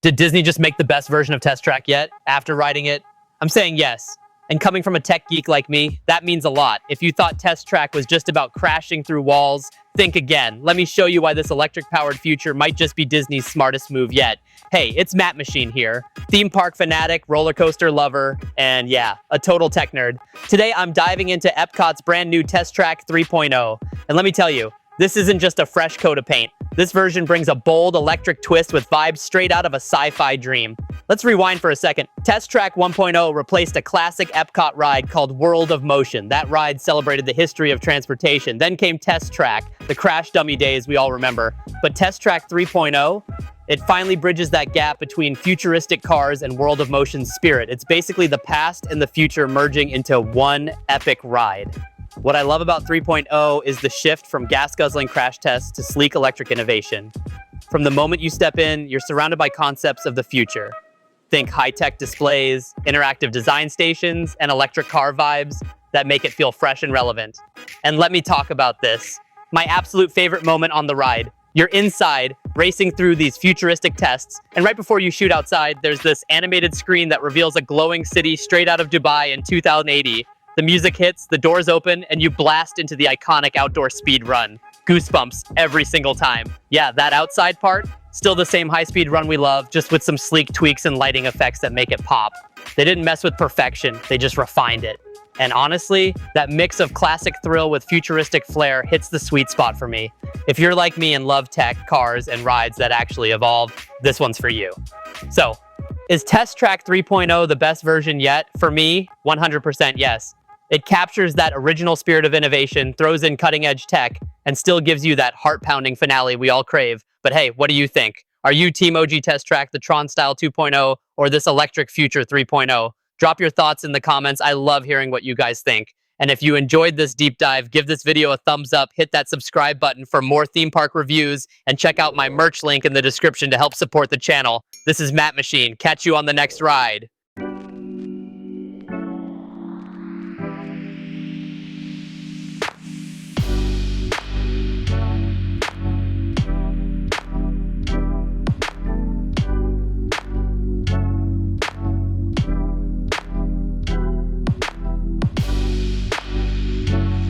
Did Disney just make the best version of Test Track yet after riding it? I'm saying yes. And coming from a tech geek like me, that means a lot. If you thought Test Track was just about crashing through walls, think again. Let me show you why this electric-powered future might just be Disney's smartest move yet. Hey, it's Matt Machine here, theme park fanatic, roller coaster lover, and yeah, a total tech nerd. Today, I'm diving into EPCOT's brand new Test Track 3.0. And let me tell you, this isn't just a fresh coat of paint. This version brings a bold electric twist with vibes straight out of a sci-fi dream. Let's rewind for a second. Test Track 1.0 replaced a classic EPCOT ride called World of Motion. That ride celebrated the history of transportation. Then came Test Track, the crash dummy days we all remember. But Test Track 3.0, it finally bridges that gap between futuristic cars and World of Motion's spirit. It's basically the past and the future merging into one epic ride. What I love about 3.0 is the shift from gas-guzzling crash tests to sleek electric innovation. From the moment you step in, you're surrounded by concepts of the future. Think high-tech displays, interactive design stations, and electric car vibes that make it feel fresh and relevant. And let me talk about this. My absolute favorite moment on the ride. You're inside, racing through these futuristic tests, and right before you shoot outside, there's this animated screen that reveals a glowing city straight out of Dubai in 2080. The music hits, the doors open, and you blast into the iconic outdoor speed run. Goosebumps every single time. Yeah, that outside part, still the same high-speed run we love, just with some sleek tweaks and lighting effects that make it pop. They didn't mess with perfection, they just refined it. And honestly, that mix of classic thrill with futuristic flair hits the sweet spot for me. If you're like me and love tech, cars, and rides that actually evolve, this one's for you. So, is Test Track 3.0 the best version yet? For me, 100% yes. It captures that original spirit of innovation, throws in cutting-edge tech, and still gives you that heart-pounding finale we all crave. But hey, what do you think? Are you Team OG Test Track, the Tron Style 2.0, or this electric future 3.0? Drop your thoughts in the comments. I love hearing what you guys think. And if you enjoyed this deep dive, give this video a thumbs up, hit that subscribe button for more theme park reviews, and check out my merch link in the description to help support the channel. This is Matt Machine. Catch you on the next ride.